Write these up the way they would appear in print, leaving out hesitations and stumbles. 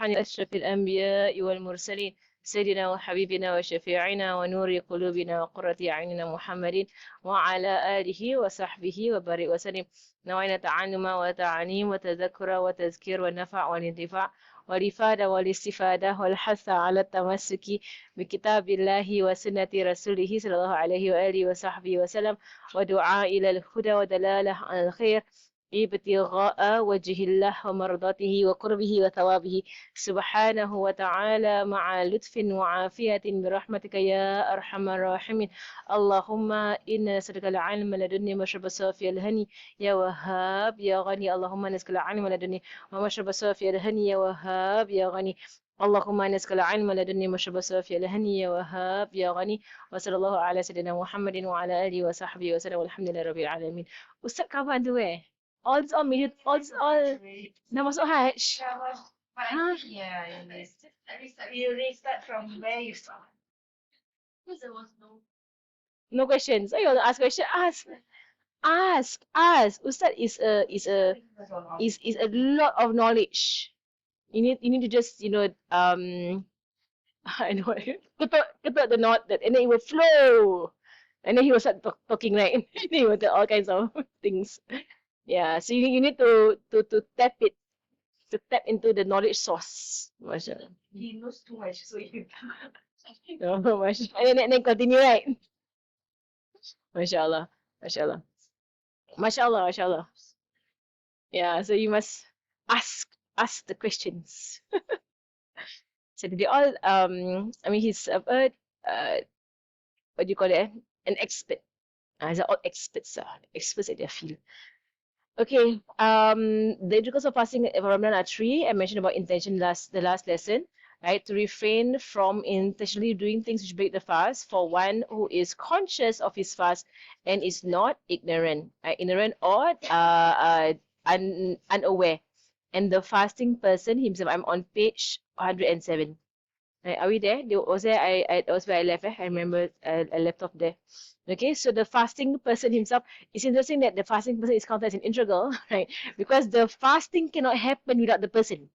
سبحان أشرف الأنبياء والمرسلين سيدنا وحبيبنا وشفيعنا ونور قلوبنا وقرة أعيننا محمد وعلى آله وصحبه وبارك وسلم. نوينا تعلم وتعليم وتذكر وتذكير والنفع والانتفاع والإفادة والاستفادة والحث على التمسك بكتاب الله وسنة رسوله صلى الله عليه وآله وصحبه وسلم ودعاء إلى الهدى ودلالة على الخير ابتغاء وجه الله ومرضاته وقربه وثوابه سبحانه وتعالى مع لطف وعافية برحمتك يا أرحم الراحمين. اللهم إنا نسألك العلم لدني مشرب صافي الهني يا وهاب يا غني. اللهم نسألك العلم لدني ومشرب صافي الهني يا وهاب يا غني. اللهم نسألك العلم لدني مشرب صافي الهني يا وهاب يا غني. وصلى الله على سيدنا محمد وعلى آله وصحبه وسلم والحمد لله رب العالمين. Ustaz kawan tu all dah masuk Hajj. Huh? Yeah, you restart from where you start. Because there was No questions. Oh, you want to ask question? Ask. Ustaz is a lot of knowledge. You need to just I know ketuk the knot that, and then it will flow, and then he will start talking, right? And then he will tell all kinds of things. Yeah, so you need to tap it, to tap into the knowledge source. Mashallah. he knows too much, so you Oh, mashallah. And then continue, right? Mashallah. Yeah, so you must ask the questions. So they all I mean he's what do you call it? An expert. They're all experts at their field. Okay, the integers of fasting for Ramadan are three. I mentioned about intention the last lesson, right? To refrain from intentionally doing things which break the fast for one who is conscious of his fast and is not ignorant, or unaware. And the fasting person himself, I'm on page 107. Right, are we there? Was there? That was where I left. I remember I left off there. Okay, so the fasting person himself, it's interesting that the fasting person is counted as an integral, right? Because the fasting cannot happen without the person,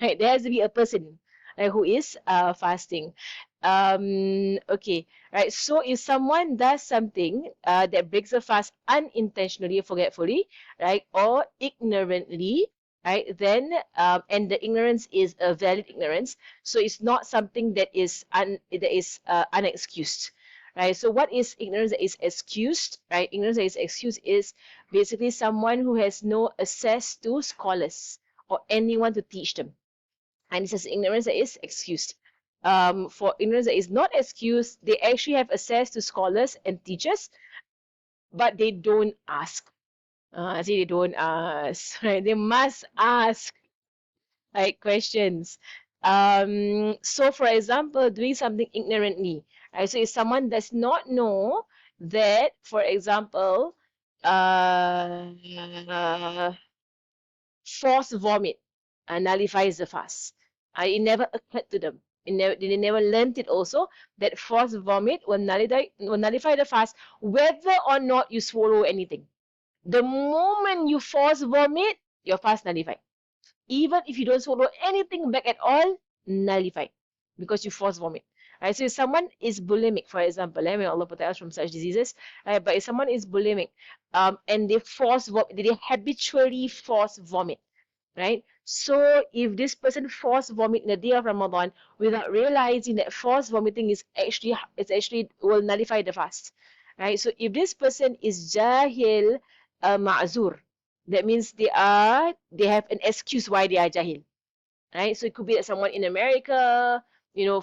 right? There has to be a person, right, who is fasting. Okay, right. So if someone does something that breaks the fast unintentionally, forgetfully, right, or ignorantly, right, then and the ignorance is a valid ignorance, so it's not something that is unexcused. Right, so what is ignorance that is excused? Right, ignorance that is excused is basically someone who has no access to scholars or anyone to teach them, and this is ignorance that is excused. For ignorance that is not excused, they actually have access to scholars and teachers, but they don't ask. They don't ask, right? They must ask, like, questions. So for example, doing something ignorantly, right? So if someone does not know that, for example, forced vomit nullifies the fast. It never occurred to them. They never learned it also, that forced vomit will nullify the fast whether or not you swallow anything. The moment you force vomit, your fast nullified. Even if you don't swallow anything back at all, nullified, because you force vomit. Right? So if someone is bulimic, for example, may Allah protect us from such diseases, right? But if someone is bulimic, and they habitually force vomit, right? So if this person force vomit in the day of Ramadan without realizing that forced vomiting is actually will nullify the fast, right? So if this person is jahil ma'zur, that means they have an excuse why they are jahil, right? So it could be that someone in America,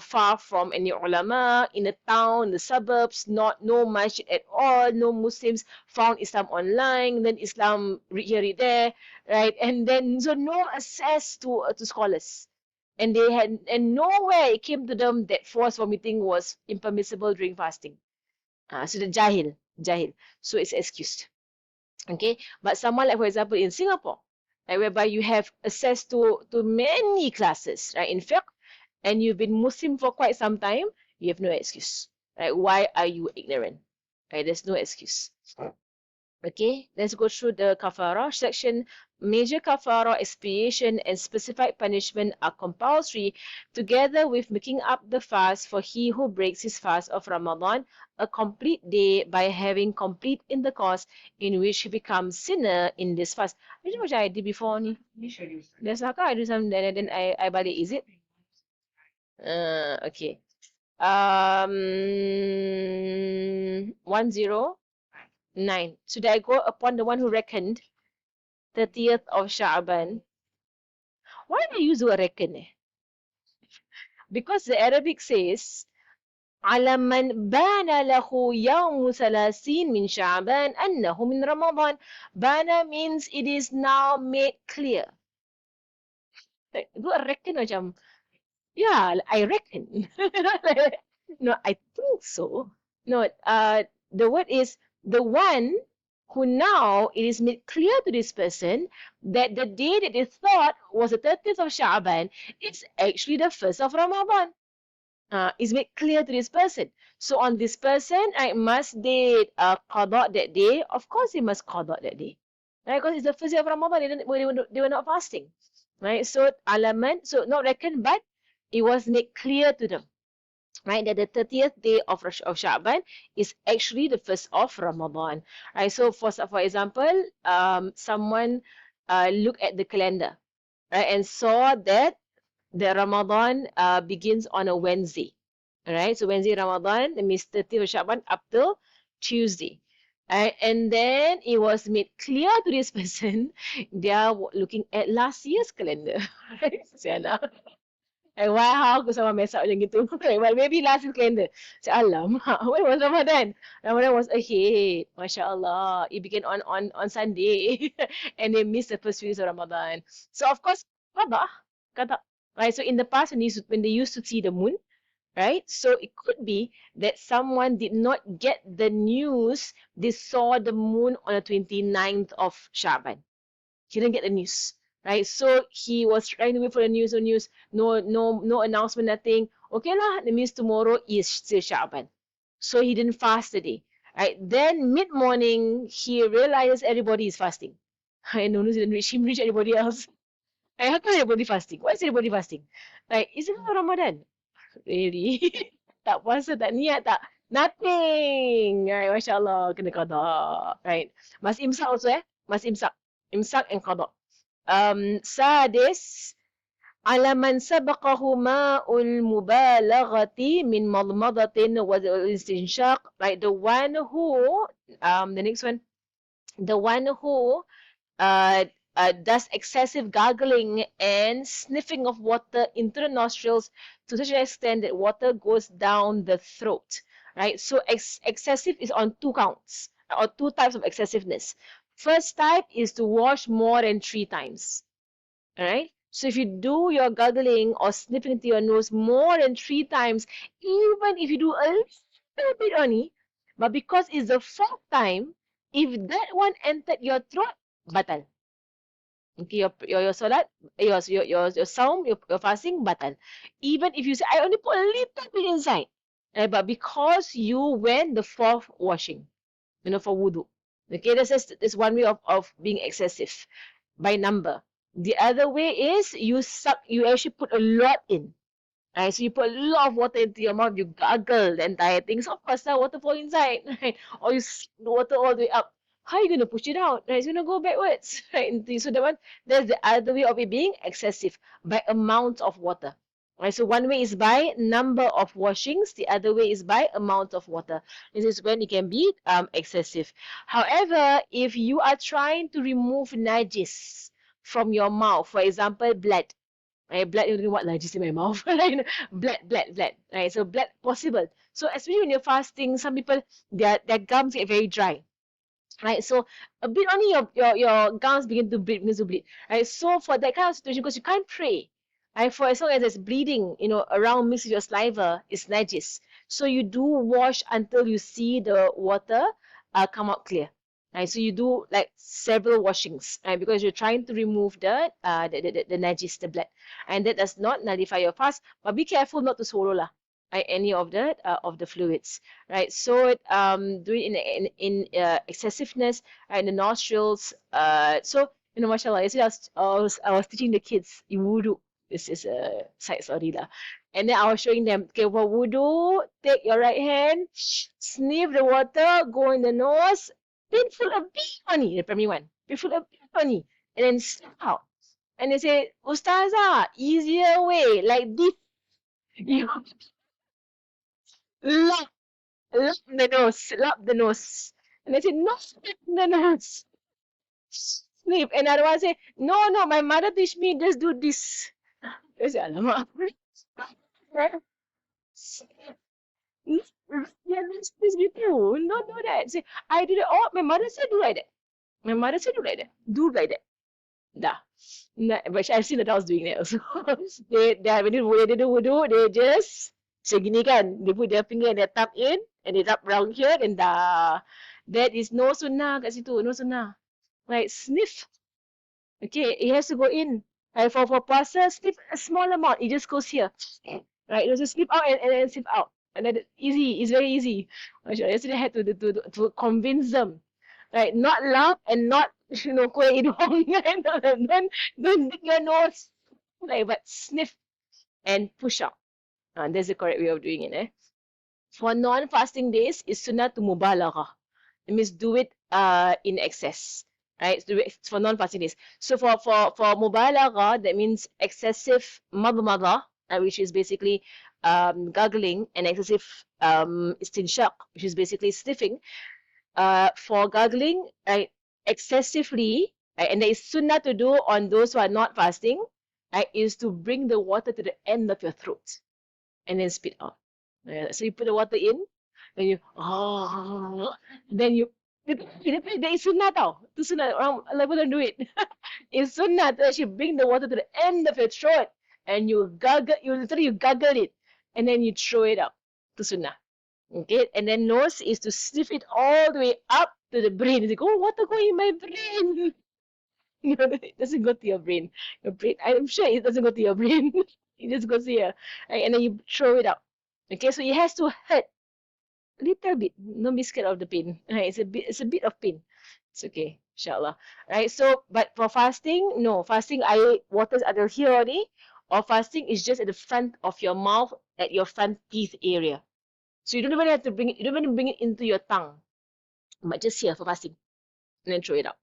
far from any ulama, in a town, in the suburbs, no masjid at all, no Muslims found Islam online, then Islam read here, read there, right? And then so no access to scholars, and nowhere it came to them that forced vomiting was impermissible during fasting. So the jahil, so it's excused. Okay, but someone like, for example, in Singapore, right, whereby you have access to many classes, right, in fiqh, and you've been Muslim for quite some time, you have no excuse, right? Why are you ignorant? Right, there's no excuse. Okay, let's go through the kafara section. major kafara, expiation, and specified punishment are compulsory, together with making up the fast for he who breaks his fast of Ramadan a complete day by having complete intercourse in which he becomes sinner in this fast. Ini macam I did before ni. That's how I do some then I balik, is it? Okay. 109. Should I go upon the one who reckoned 30th of Sha'ban? Why do I use the word reckon? Because the Arabic says على من بان له يوم 30 من شعبان أنه من رمضان. Bana means it is now made clear. Like, do I reckon macam, yeah, I reckon. No, I think so. No, the word is the one who now it is made clear to this person that the day that they thought was the 30th of Sha'ban, it's actually the 1st of Ramadan. Is made clear to this person. So on this person, must they qada that day? Of course, they must qada that day. Right? Because it's the first day of Ramadan, they were not fasting. Right? So alaman, so not reckoned, but it was made clear to them. Right, that the 30th day of Sha'ban is actually the first of Ramadan. Right, so for example, someone looked at the calendar, right, and saw that the Ramadan begins on a Wednesday. Alright, so Wednesday Ramadan, that means 30th of Sha'ban up till Tuesday. Right, and then it was made clear to this person, they are looking at last year's calendar. Right, Siana. And why, how could someone mess up macam gitu? Well, maybe last year's calendar. So, alamak, when was Ramadan? Ramadan was ahead. Masya Allah. It began on Sunday. And they missed the first few days of Ramadan. So, of course, qada. Right, so in the past, when they used to see the moon, right? So it could be that someone did not get the news. They saw the moon on the 29th of Shaban. He didn't get the news, right? So he was trying to wait for the news, no announcement, nothing. Okay lah, that means tomorrow is still Shaban. So he didn't fast today, right? Then mid-morning, he realizes everybody is fasting. And no news didn't reach him, reach anybody else. How come everybody fasting? Why is everybody fasting? Like, isn't it Ramadan? Really? Tak puasa, tak niat, tak nothing. Right, Masya Allah, kena qada. Right. Must imsak also Must imsak. Imsak and qada. Sadis, على من سبقه ماء المبالغة من مضمضة والاستنشاق. Right, the one who, the next one, the one who does excessive gargling and sniffing of water into the nostrils to such an extent that water goes down the throat, right? So excessive is on two counts, or two types of excessiveness. First type is to wash more than 3 times, all right? So if you do your gargling or sniffing into your nose more than 3 times, even if you do a little bit only, but because it's the 4th time, if that one entered your throat, batal. Okay, your salat, your saum, your fasting, batal. Even if you say, I only put a little bit inside, but because you went the 4th washing, for wudu. Okay, that's one way of being excessive by number. The other way is you actually put a lot in. Right, so you put a lot of water into your mouth, you gargle the entire thing. So of course, that water fall inside, right? Or you the water all the way up. How are you going to push it out? Right? It's going to go backwards, right? So that's the other way of it being excessive by amount of water. Right? So one way is by number of washings, the other way is by amount of water. This is when it can be excessive. However, if you are trying to remove najis from your mouth, for example, blood. Right, blood, you know what, just in my mouth. blood. Right, so blood possible. So especially when you're fasting, some people their gums get very dry. Right, so a bit only your gums begin to bleed. Right, so for that kind of situation, because you can't pray, right, for as long as there's bleeding, around mixed with your saliva, it's najis. So you do wash until you see the water come out clear. Right, so you do like several washings, right, because you're trying to remove the najis, the blood, and that does not nullify your fast. But be careful not to swallow lah, right, any of the fluids, right. So do it in excessiveness, right, in the nostrils. So You know, mashallah. Yesterday I was teaching the kids wudu. This is a side story lah. And then I was showing them, okay, for wudu, take your right hand, sniff the water, go in the nose, pinful a bit only, the primary one, pinful a bit only, and then snap out. And they say, Ustazah, easier way, like this. You lap, lap the nose. And they say, no, the nose. Sleep. And other one say, no, no, my mother teach me, just do this. I say, alamak. Right? Yeah, this gitu. Not do that. Say, I did it. Oh, my mother said do like that. My mother said do like that. Do like that. Dah. Nah, but I've seen adults doing that also. When they do wudu, they just macam gini kan. They put their finger and their thumb in and they rub around here and dah. That is no sunnah kat situ. No sunnah. Right? Sniff. Okay, it has to go in. Right? For puasa, sniff a small amount. It just goes here. Right? It just slip out and then slip out. And then easy. It's very easy. Yesterday I had to convince them. Right? Not laugh and not, kuih hidung. Don't dig your nose. Like, but sniff and push out. That's the correct way of doing it. For non-fasting days, it's sunnah to mubalagha. It means do it in excess. Right? Do it for non-fasting days. So for mubalagha, that means excessive madmada, which is basically gargling, and excessive istinshaq, which is basically sniffing. For gargling, right, excessively, right, and there is sunnah to do on those who are not fasting, right, is to bring the water to the end of your throat and then spit out. So you put the water in, then you, then you, there is sunnah tau. Itu sunnah, orang level don't do it. It's sunnah to actually bring the water to the end of your throat and you literally gargle it and then you throw it out. Itu sunnah. Okay, and then nose is to sniff it all the way up to the brain. It's like, oh, water going in my brain. It doesn't go to your brain. Your brain, I'm sure it doesn't go to your brain. It just goes here. Right? And then you throw it out. Okay, so it has to hurt a little bit. Don't be scared of the pain. Right? It's a bit of pain. It's okay, inshallah. Right? So, but for fasting, no. Fasting, water's either here already, or fasting is just at the front of your mouth, at your front teeth area. So you don't even have to bring it, you don't even bring it into your tongue, but just here for fasting, and then throw it out.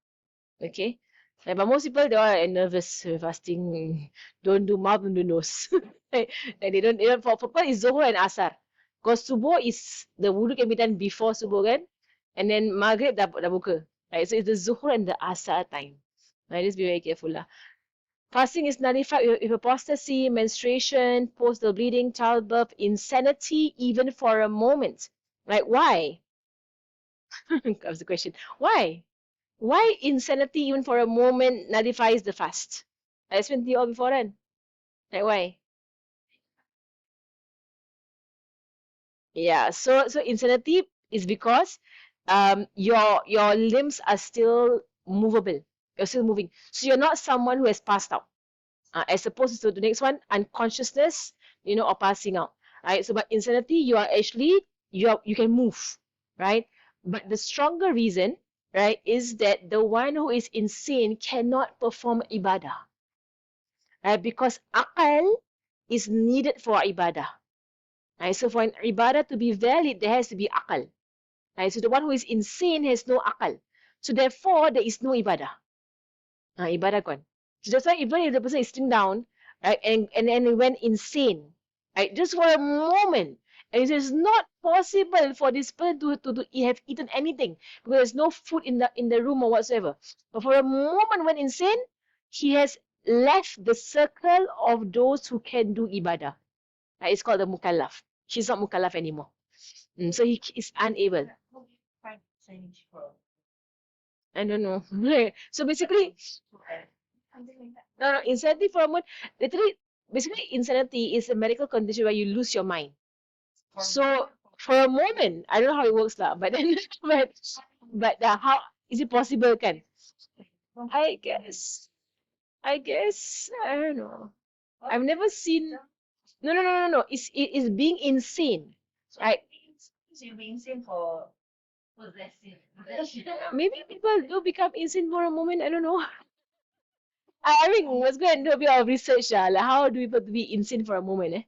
Okay? But most people, they are nervous fasting. Don't do mouth, don't do nose. And they don't, for people, it's Zohor and Asar. Because Subuh is, the wudu can be done before Subuh kan? And then Maghrib dah buka. Right? So it's the Zuhur and the Asar time. Right? Just be very careful lah. Fasting is nullified if apostasy, menstruation, postal bleeding, childbirth, insanity, even for a moment. Right? Why? Comes the question. Why? Why insanity, even for a moment, nullifies the fast? I explained to you all before then. Like why? Yeah, so insanity is because your limbs are still movable. You're still moving. So you're not someone who has passed out. As opposed to the next one, unconsciousness, or passing out. Right? So, but insanity, you are actually, you can move, right? But the stronger reason, right, is that the one who is insane cannot perform ibadah. Right? Because akal is needed for ibadah. Right? So for an ibadah to be valid, there has to be akal. Right? So the one who is insane has no akal. So therefore, there is no ibadah. Ibadah gone. So that's why even if the person is sitting down, right, and then he went insane, right, just for a moment, and it is not possible for this person to have eaten anything because there's no food in the room or whatsoever. But for a moment went insane, he has left the circle of those who can do ibadah. Right? It's called the mukallaf. He's not mukallaf anymore. So he is unable. I don't know. So basically, no, insanity for a moment. Literally, basically, insanity is a medical condition where you lose your mind. So for a moment, I don't know how it works lah. But then, but how is it possible? Can I guess? I don't know. I've never seen. No. It's being insane, right? So you're being insane for possessive. Maybe people do become insane for a moment. I don't know. I mean, let's go and do a bit of research. Like how do people be insane for a moment?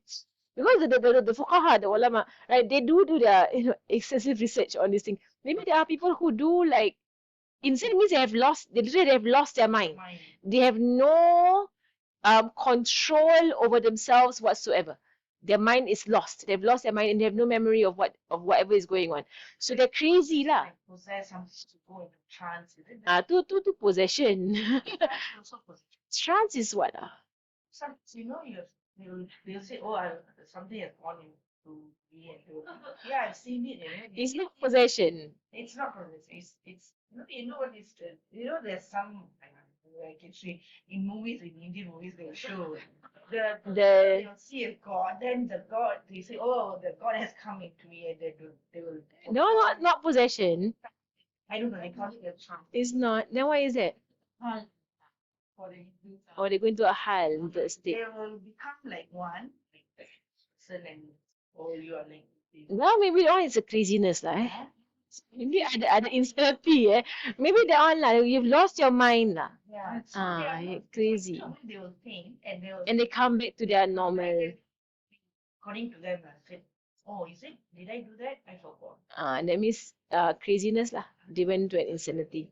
Because the fuqaha, the ulama, right? They do their excessive research on this thing. Maybe there are people who do like insane means they literally have lost their mind. They have no control over themselves whatsoever. Their mind is lost. They've lost their mind and they have no memory of whatever is going on. So they're crazy lah. Possess something to go into trance, is it? To possession. Also possession. Trance is what Some, they'll say, something has gone into me and yeah, I've seen it. It's not possession. It's not possession. It's what is there's some like actually in movies, in Indian movies, they'll show they'll see a god, then the god they say, the god has come into me, and they will. No, not possession. I don't know. They call it a trance. It's not. Then what is it? Or they go into a hal, the state. They will become like one, like the person, and you are like. Well, maybe that one is a craziness lah. Maybe ada insanity Maybe that one lah. You've lost your mind lah. Yeah. Crazy. They will think and they come back to their normal. According to them, said, is it? Did I do that? I forgot. That means craziness lah. They went to an insanity.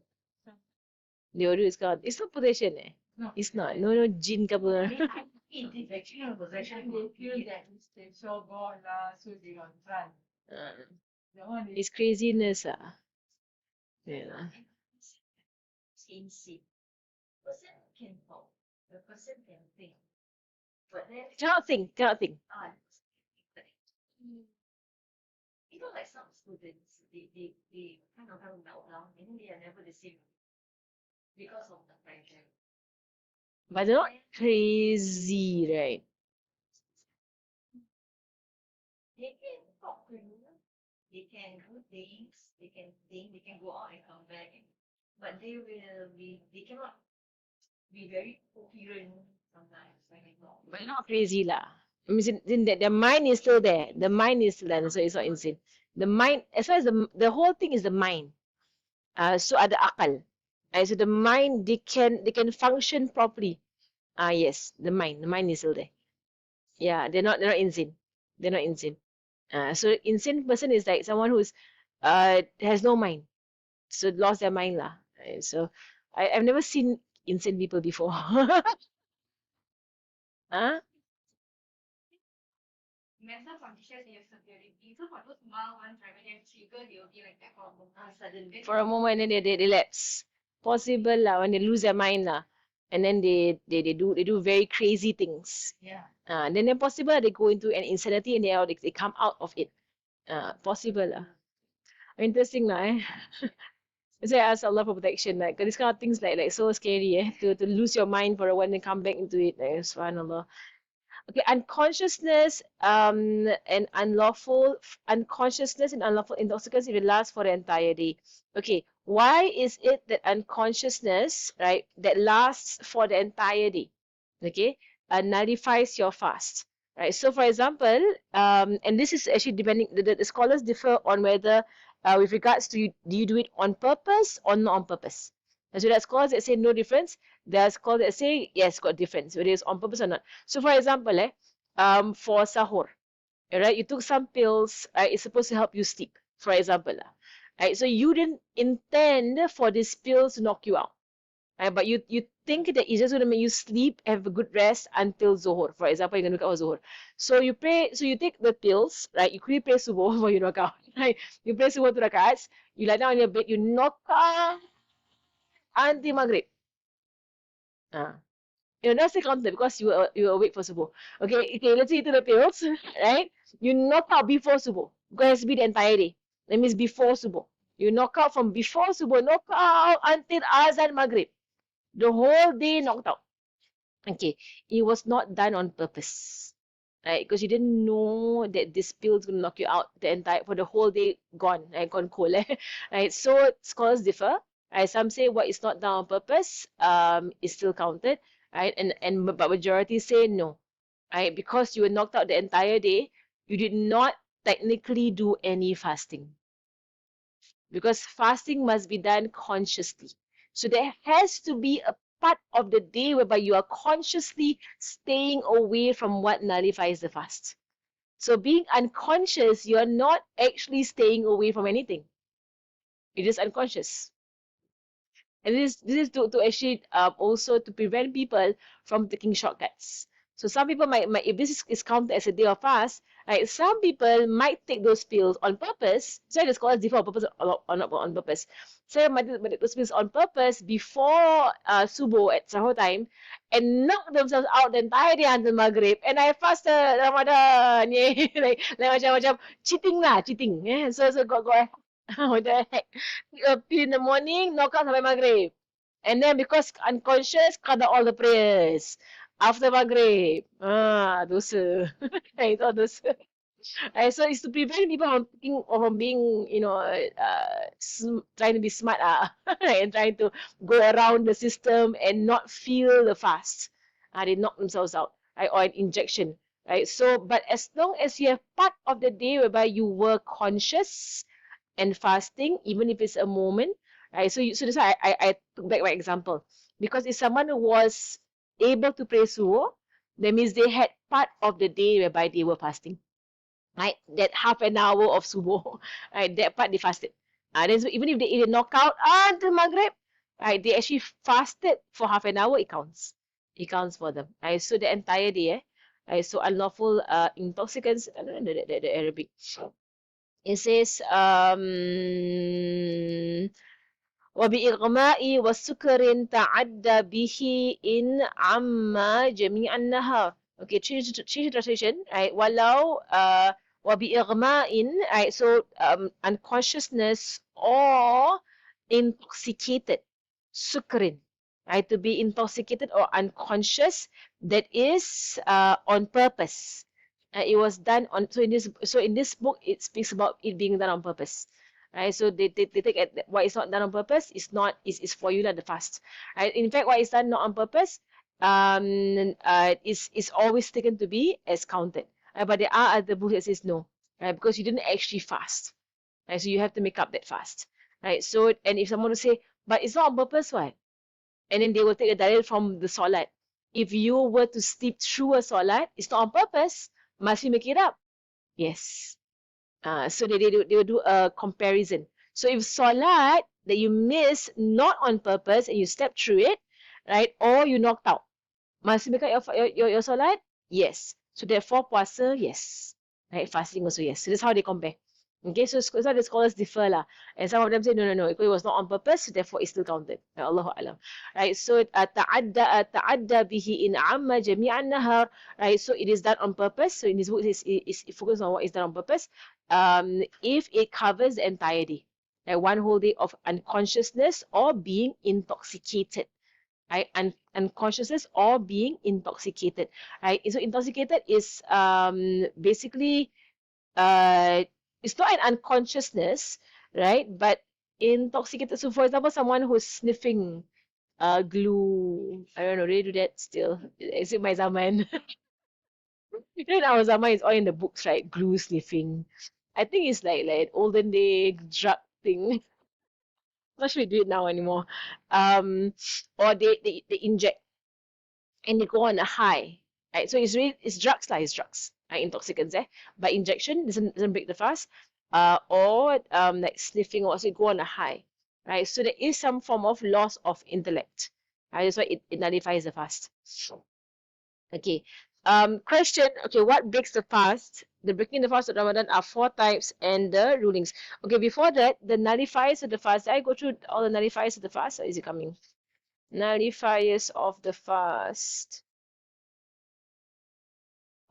They will do this kind of, it's not possession No. It's not. No jinn ke apa. It is actually a possession. They feel that they saw God so they on trance. That one is It's craziness Yeah. Insane. Person can talk. The person can think. But then Cannot think. like some students, they kind of have a meltdown and then they are never the same because of the pressure. But they're not crazy, right? They can talk, they can do things, they can think, they can go out and come back, but they cannot be very coherent sometimes when they talk. But not crazy lah. I mean, the mind is still there. The mind is still there, so it's not insane. The mind, as far as the whole thing is the mind. So ada akal. So the mind, they can function properly. Yes, the mind is still there. Yeah, they're not insane. They're not insane. So insane person is like someone who's has no mind. So lost their mind lah. So I've never seen insane people before. mental conditions in your severity. So for those mild ones, right, when they trigger, they will be like that for a moment. Suddenly. For a moment, and then they relapse. Possible lah when they lose their mind lah, and then they do very crazy things. Yeah. Then possible they go into an insanity and they come out of it. Possible lah. Interesting lah. That's why I ask Allah for protection. Like these kind of things like so scary to lose your mind for a while and come back into it. Like, subhanallah. Okay, unconsciousness and unlawful intoxicants, it will last for the entire day. Okay, why is it that unconsciousness, right, that lasts for the entire day, okay, nullifies your fast, right? So for example, and this is actually depending, the scholars differ on whether with regards to do you do it on purpose or not on purpose. And so there are scholars that say no difference. There are scholars that say yes, got difference, whether it's on purpose or not. So for example, for sahur, right, you took some pills, right, it's supposed to help you sleep, for example. Right, so you didn't intend for these pills to knock you out. Right, but you think that it's just going to make you sleep, have a good rest until Zuhur. For example, you're going to wake up for Zuhur. So you take the pills, right? You quickly pray Subuh before you knock out. Right? You pray Subuh 2 rakats, you lie down on your bed, you knock out until Maghrib. You're not still counted because you were awake for Subuh. Okay, let's say you took the pills, right? You knock out before Subuh. Because it has to be the entire day. That means before Subuh. You knock out from before Subuh, knock out until Azan Maghrib. The whole day knocked out. Okay, it was not done on purpose, right? Because you didn't know that this pill is going to knock you out for the whole day gone, gone cold, right? So scholars differ, right? Some say what is not done on purpose is still counted, right? But majority say no, right? Because you were knocked out the entire day, you did not technically do any fasting. Because fasting must be done consciously. So there has to be a part of the day whereby you are consciously staying away from what nullifies the fast. So being unconscious, you're not actually staying away from anything. It is unconscious. And this is to actually also to prevent people from taking shortcuts. So some people might if this is counted as a day of fast, right? Some people might take those pills on purpose. So the scholars differ on purpose or not on purpose. So might take those pills on purpose before subuh at sahur time and knock themselves out the entire day until maghrib. And I fasted Ramadan, yeah, like macam cheating lah, cheating. Yeah. So got what the heck? Pill in the morning, knock out sampai maghrib. And then because unconscious, cut out all the prayers. After maghrib. Dosa. It's all dosa. So it's to prevent people from thinking or from being, trying to be smart and trying to go around the system and not feel the fast. They knock themselves out, right? Or an injection, right? So, but as long as you have part of the day whereby you were conscious and fasting, even if it's a moment, right? So that's why I took back my example. Because if someone was able to pray subuh, that means they had part of the day whereby they were fasting, right? That half an hour of subuh, right? That part they fasted. Then so even if they knock out until maghrib, right? They actually fasted for half an hour, it counts. It counts for them, right? So the entire day, right? So unlawful intoxicants, I don't know the Arabic. It says, وبإغماء وسكر تعدى به إن عما جميع النهار. Okay, change the translation, right? Walau وبإغماء, right? So unconsciousness or intoxicated, sukrin, right? To be intoxicated or unconscious, that is on purpose. It was done on in this book it speaks about it being done on purpose, right? So they take it what is not done on purpose is for you like the fast, right? In fact, what is done not on purpose is always taken to be as counted, but there are other books that says no, right? Because you didn't actually fast, right? So you have to make up that fast, right? So and if someone will say, but it's not on purpose, why? And then they will take a dalil from the solat. If you were to sleep through a solat, it's not on purpose. Must you make it up? Yes. So they will do a comparison. So if solat that you miss not on purpose and you step through it, right, or you knocked out, must you make up your solat? Yes. So therefore puasa, yes. Right, fasting also, yes. So that's how they compare. Okay, so some of the scholars differ lah. And some of them say, no, it was not on purpose, therefore it's still counted. Allahu Alam. Right, so ta'adda bihi in amma jami'an nahar. Right, so it is done on purpose. So in this book, it focuses on what is done on purpose. If it covers the entire day, like one whole day of unconsciousness or being intoxicated. Right, unconsciousness or being intoxicated. Right, so intoxicated is basically it's not an unconsciousness, right? But intoxicated. So, for example, someone who's sniffing glue. I don't know. Do they do that still? Is it my zaman? You know, in our zaman, it's all in the books, right? Glue sniffing. I think it's like olden day drug thing. Not sure we do it now anymore. Or they inject and they go on a high. Right? So it's drugs like it's drugs. Right? Intoxicants, by injection doesn't break the fast. Or like sniffing or so you go on a high. Right? So there is some form of loss of intellect. Right? That's why it nullifies the fast. Okay. Question. Okay, what breaks the fast? The breaking the fast of Ramadan are 4 types and the rulings. Okay, before that, the nullifiers of the fast. Did I go through all the nullifiers of the fast, or is it coming? Nullifiers of the fast.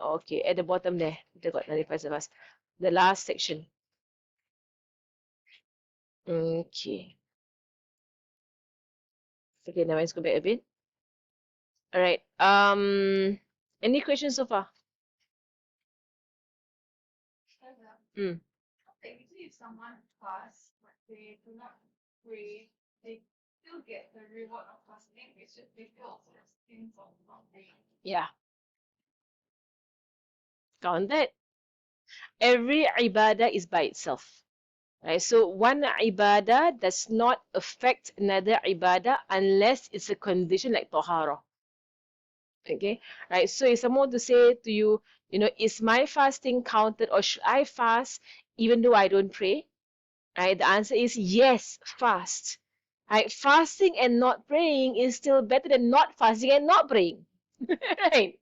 Okay, at the bottom there, they got nullifiers of the fast. The last section. Okay. Okay, now let's go back a bit. All right. Any questions so far? Mm. Technically, if someone fasts, but they do not pray, they still get the reward of fasting. It's just they feel abstain from not praying. Yeah. Count that. Every ibadah is by itself. Right? So one ibadah does not affect another ibadah unless it's a condition like tahara. Okay, right? So if someone to say to you, is my fasting counted or should I fast even though I don't pray? Right? The answer is yes, fast. Right? Fasting and not praying is still better than not fasting and not praying. Right?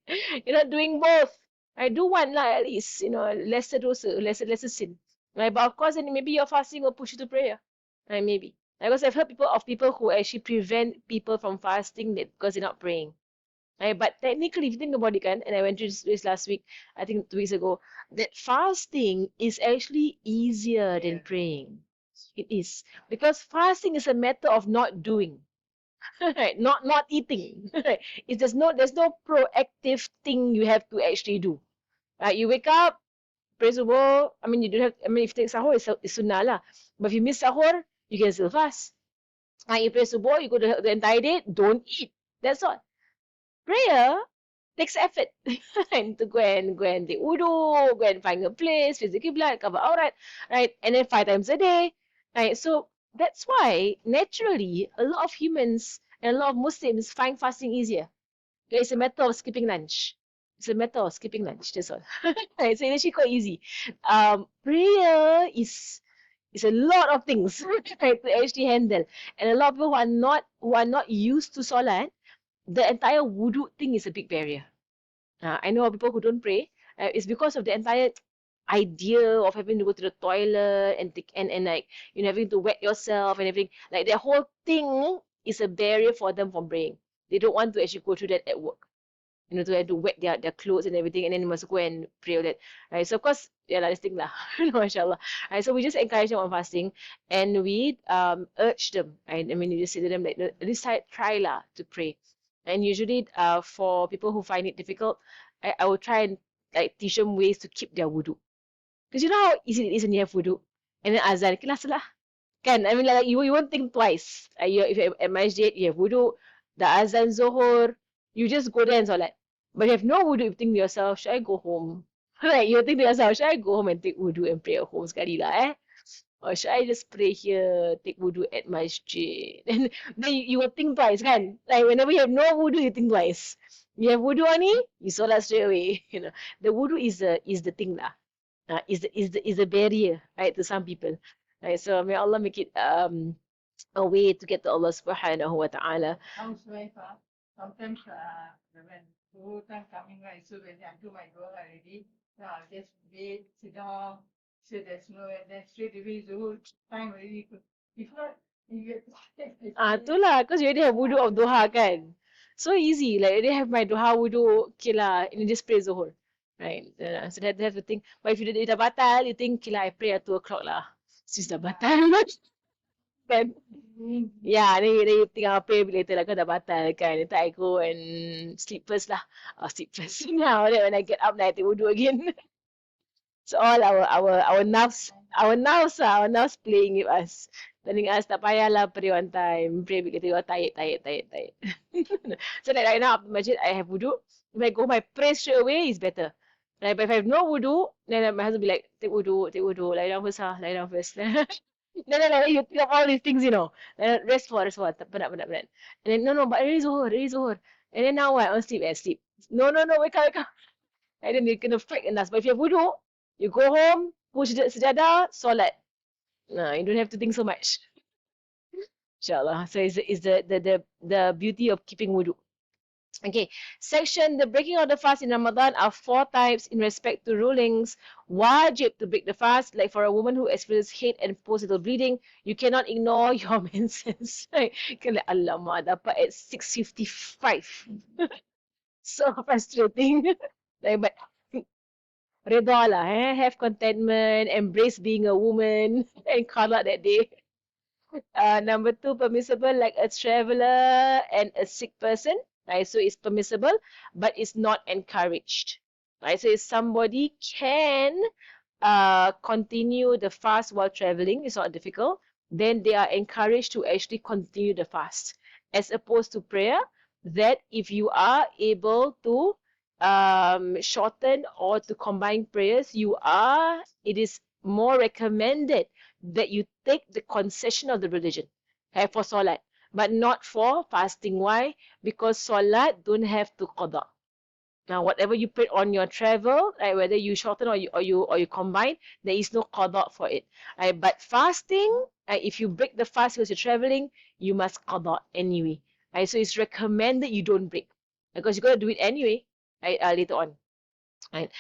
You're not doing both. I do one lah at least, lesser dosa, lesser sin. Right? But of course, then maybe your fasting will push you to prayer. Right? Maybe. Because I've heard people who actually prevent people from fasting because they're not praying. Right? But technically, if you think about it, and I went through this last week, I think 2 weeks ago, that fasting is actually easier than praying. It is. Because fasting is a matter of not doing. Right? Not eating. Right? There's no proactive thing you have to actually do. Right? You wake up, pray subuh. I mean, you don't have. I mean, if you take sahur, it's sunnah lah. But if you miss sahur, you can still fast. Right? You pray subuh, you go the entire day, don't eat. That's all. Prayer takes effort and to go and take wudu, go and find a place, face the qiblat, cover aurat, right? And then 5 times a day, right? So that's why naturally a lot of humans and a lot of Muslims find fasting easier. It's a matter of skipping lunch. It's a matter of skipping lunch. That's all. Right? So it's actually quite easy. Prayer is a lot of things right, to actually handle, and a lot of people who are not used to solat, the entire wudu thing is a big barrier. I know of people who don't pray. It's because of the entire idea of having to go to the toilet and like having to wet yourself and everything. Like the whole thing is a barrier for them from praying. They don't want to actually go through that at work. To have to wet their clothes and everything, and then you must go and pray all that. Right. So of course, yeah, this thing lah. Mashallah. Right. So we just encourage them on fasting, and we urge them. Right. I mean, you just say to them like, at least try lah to pray. And usually, for people who find it difficult, I will try and like teach them ways to keep their wudu. Because you know how easy it is when you have wudu, and then azan, kelas lah. Kan? I mean, like you won't think twice. If you're at masjid, you have wudu, the azan zuhur, you just go there and solat. But if you have no wudu, you think to yourself, should I go home? Right? You think to yourself, should I go home and take wudu and pray at home sekali lah, Or should I just pray here, take wudu at masjid? Then you will think twice, kan? Like whenever you have no wudu, you think twice. You have wudu on you solat straight away. The wudu is the thing lah. Is the barrier, right, to some people. Right? So may Allah make it a way to get to Allah subhanahu wa ta'ala. Housewife, sometimes when full time coming, right, so when I do my work already, I'll just wait, sit down, so there's no, then straight away the whole time already. Before you get Itulah, because you already have wudu of duha kan. So easy, like already have my duha wudu, okay lah, and you just pray zuhur. Right? So that's the thing. But if you dah batal, you think, okay lah, I pray at 2 o'clock lah. Since dah batal. Kan? Yeah, then you think I'll pray later lah, kan dah batal kan. Later I go and sleep first lah. I'll sleep first. Now then when I get up, then I take wudu again. So all our nafs playing with us. Telling us tak payahlah pray on time. Pray because you are tired. So like right now after masjid, I have wudu. If I go my pray straight away, it's better. Right? But if I have no wudu, then my husband will be like, take wudu, lie down first. Then like, you think of all these things, Then rest for, penat. And then, no, but really zuhur. And then now what? I want to sleep. No, wake up. And then you can affect us. But if you have wudu, you go home, push sejadah, solat. No, you don't have to think so much. Inshallah. So it's the beauty of keeping wudu. Okay, section, the breaking of the fast in Ramadan are 4 types in respect to rulings. Wajib to break the fast, like for a woman who experiences head and postnatal bleeding, you cannot ignore your menses. Kan like, alamak, dapat at 6:55. So frustrating. Like, but reda lah, have contentment, embrace being a woman, and call out that day. Number 2, permissible like a traveler and a sick person. Right, so it's permissible, but it's not encouraged. Right, so if somebody can continue the fast while traveling, it's not difficult, then they are encouraged to actually continue the fast, as opposed to prayer, that if you are able to shorten or to combine prayers, it is more recommended that you take the concession of the religion for solat, but not for fasting. Why? Because solat don't have to qada. Now, whatever you put on your travel, right, whether you shorten or you combine, there is no qada for it. Right? But fasting, if you break the fast because you're traveling, you must qada anyway. Right? So it's recommended you don't break because you're gonna do it anyway, right, later on. Right?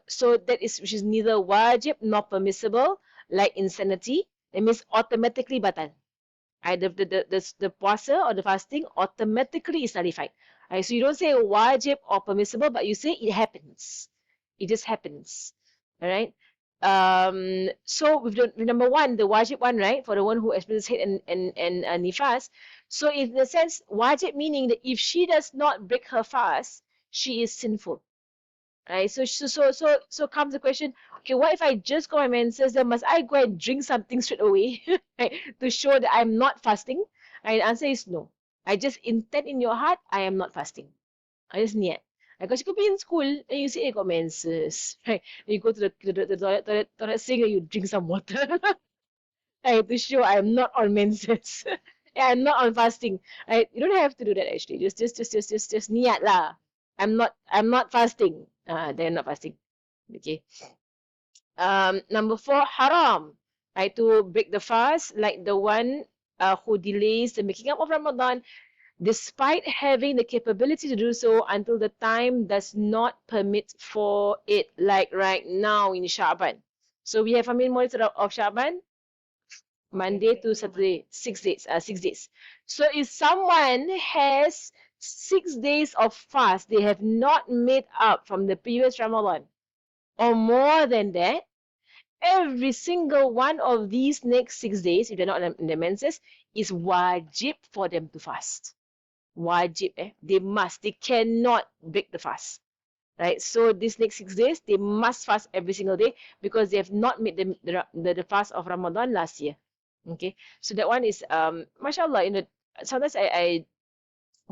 So that is which is neither wajib nor permissible, like insanity. It means automatically batal. Right? The puasa or the fasting automatically is nullified. Right? So you don't say wajib or permissible, but you say it happens. It just happens. All right. So with number one, the wajib one, right, for the one who experiences hate and nifas. So in the sense, wajib meaning that if she does not break her fast, she is sinful. Right? So comes the question, okay, what if I just got my menses, then must I go and drink something straight away right, to show that I'm not fasting? Right? The answer is no. I just intend in your heart, I am not fasting. I just niat. Because you could be in school and you say, I got menses. Right? You go to the toilet sink and you drink some water. Right? To show I am not on menses. I'm not on fasting. Right? You don't have to do that actually. Just niat lah. I'm not fasting. They're not fasting. Okay. Number 4, haram. Right, to break the fast, like the one who delays the making up of Ramadan, despite having the capability to do so until the time does not permit for it, like right now in Sha'ban. So we have how many more days of Sha'ban? Monday to Saturday, 6 days. 6 days. So if someone has 6 days of fast, they have not made up from the previous Ramadan, or more than that, every single one of these next 6 days, if they're not in the menses, is wajib for them to fast. Wajib, They must. They cannot break the fast. Right? So these next 6 days, they must fast every single day because they have not made the fast of Ramadan last year. Okay, so that one is mashallah. Sometimes I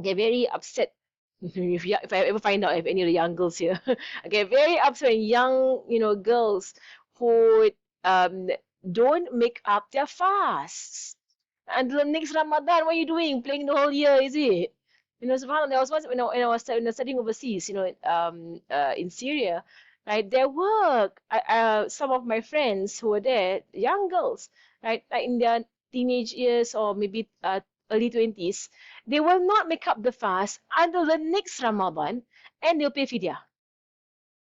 get very upset if I ever find out I have any of the young girls here. I get very upset when young girls who don't make up their fasts until the next Ramadan. What are you doing? Playing the whole year, is it? Subhanallah, there was once when I was studying overseas, in Syria, right? Their work, some of my friends who were there, young girls, right, like in their teenage years or maybe early 20s, they will not make up the fast until the next Ramadan, and they'll pay fidyah.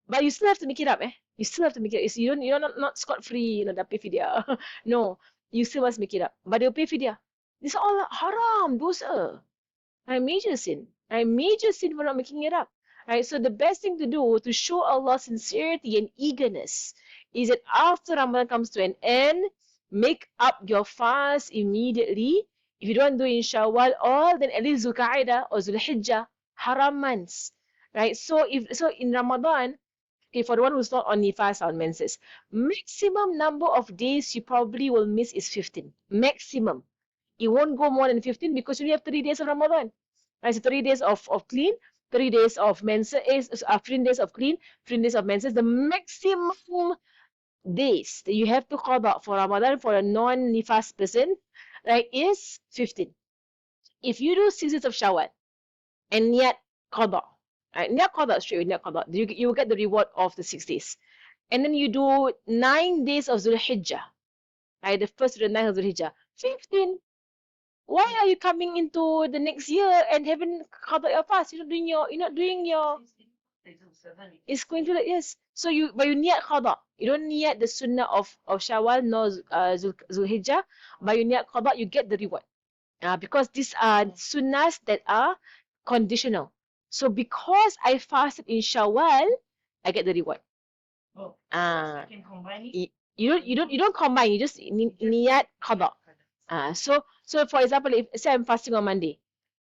But you still have to make it up, You still have to make it up. You're not scot-free, that pay fidyah. No, you still must make it up. But they'll pay fidyah. This is all haram, dosa. Major sin. Major sin for not making it up. Right? So the best thing to do to show Allah sincerity and eagerness is that after Ramadan comes to an end, make up your fast immediately. If you don't do it in Shawwal or then at least Zulqa'dah or Zulhijjah, haram months. Right? So in Ramadan, okay, for the one who's not on nifas or on menses, maximum number of days you probably will miss is 15. Maximum. It won't go more than 15 because you only have 3 days of Ramadan. Right? So 3 days of clean, 3 days of menses, 15 days of clean, 15 days of menses. The maximum days that you have to qada for Ramadan for a non-nifas person, right, is 15. If you do 6 days of Shawwal and niyat qada, right, niyat qada straight, niyat qada, you will get the reward of the 6 days. And then you do 9 days of Zulhijjah, right, the first to the 9th of Zulhijjah, 15. Why are you coming into the next year and haven't qada your fast? You're not doing your. It's going to yes. So but you niyat qada. You don't niyat the sunnah of Shawwal nor Zulhijjah, but you niyat qada, you get the reward. Because these are sunnahs that are conditional. So because I fasted in Shawwal, I get the reward. Oh, Uh, you can combine it. you don't combine. You just niyat qada. So for example, if say I'm fasting on Monday,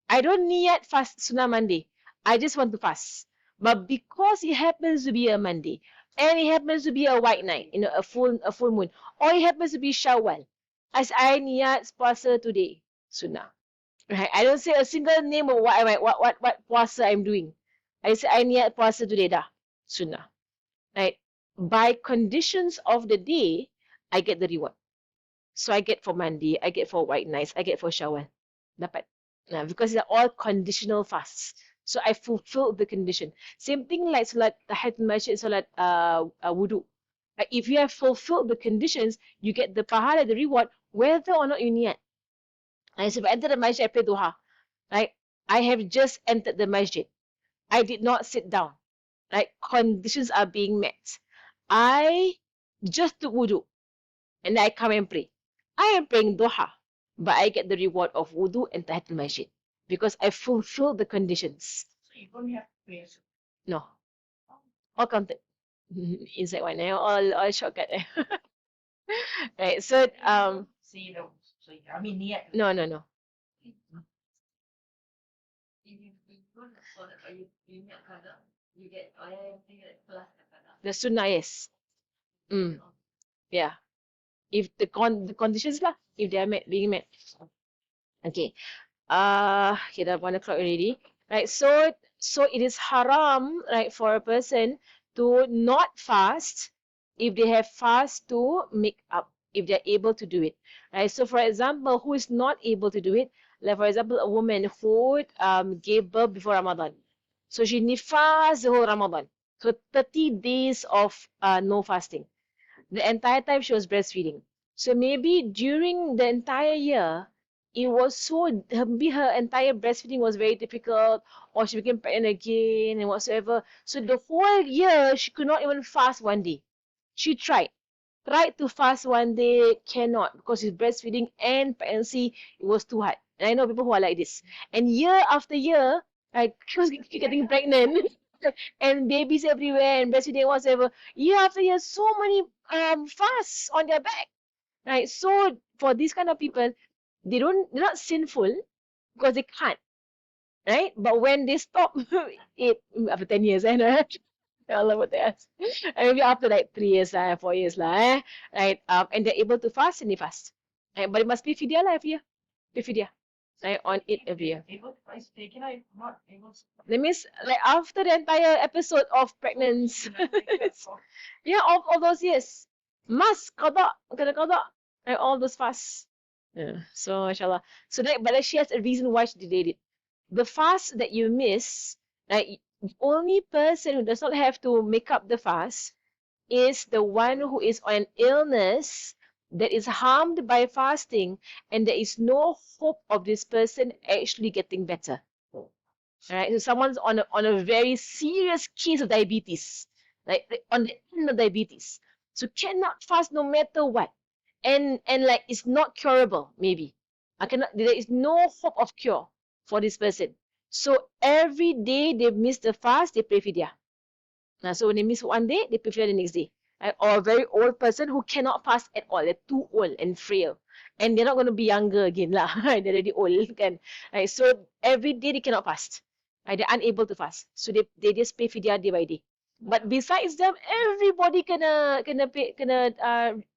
I don't niyat fast sunnah Monday. I just want to fast. But because it happens to be a Monday, and it happens to be a white night, a full moon, or it happens to be Shawwal, as I niyat puasa today, sunnah. Right? I don't say a single name of what puasa I'm doing. I say I niyat puasa today dah, sunnah. Right? By conditions of the day, I get the reward. So I get for mandi, I get for white nights, I get for Shawwal. Dapat. Because they're all conditional fasts. So I fulfill the condition. Same thing like salat tahiyatul masjid, salat wudu. If you have fulfilled the conditions, you get the pahala, the reward, whether or not you niyat. And so if I enter the masjid, I pray duha. Right? I have just entered the masjid. I did not sit down. Right? Conditions are being met. I just took wudu and I come and pray. I am praying duha, but I get the reward of wudu and tahiyatul masjid because I fulfilled the conditions. So you don't have to pray. No, all counted. Inside one, all shortcut. Right. So See the so I mean niat. no. If you go to solat or you make qada, you get everything that plus the qada. The sunnah, yes. Yeah. If the conditions lah, if they are being met. Okay. Okay, dah 1 o'clock already. Right. So it is haram, right, for a person to not fast if they have fast to make up, if they're able to do it. Right. So for example, who is not able to do it? Like for example, a woman who gave birth before Ramadan. So she nifas the whole Ramadan. So 30 days of no fasting. The entire time she was breastfeeding. So maybe during the entire year, it was so, maybe her entire breastfeeding was very difficult, or she became pregnant again and whatsoever. So the whole year, she could not even fast one day. She tried to fast one day, cannot, because she's breastfeeding and pregnancy, it was too hard. And I know people who are like this. And year after year, like, she was getting pregnant and babies everywhere and breastfeeding whatsoever. Year after year, so many fasts on their back. Right? So for these kind of people, they're not sinful because they can't. Right? But when they stop it after 10 years, I know. Allah what they ask. Maybe after like 3 years, 4 years, right? And they're able to fast and they fast. Right? But it must be fidya every year. Be fidya. Right? On it every year. Able to fast, they cannot not able to. That means like after the entire episode of pregnancy. Yeah, all those years. Must qada, kena qada. Right? All those fasts. Yeah. So mashallah. So that, but she has a reason why she delayed it. The fast that you miss, right? The only person who does not have to make up the fast is the one who is on an illness that is harmed by fasting, and there is no hope of this person actually getting better. Right? So someone's on a very serious case of diabetes, like on the end of diabetes. So cannot fast no matter what. And like it's not curable, maybe. There is no hope of cure for this person. So every day they miss the fast, they pray fidya. So when they miss one day, they pray fidya the next day. Right? Or a very old person who cannot fast at all. They're too old and frail. And they're not going to be younger again lah. They're already old. Kan? Right? So every day they cannot fast. Right? They're unable to fast. So they just pay fidya day by day. But besides them, everybody kena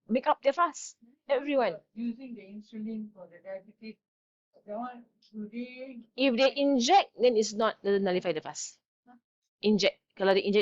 make up their fast. Everyone. Using the insulin for the diabetes. That one, do they? If they inject, then it's not doesn't nullify the fast. Inject. Kalau they inject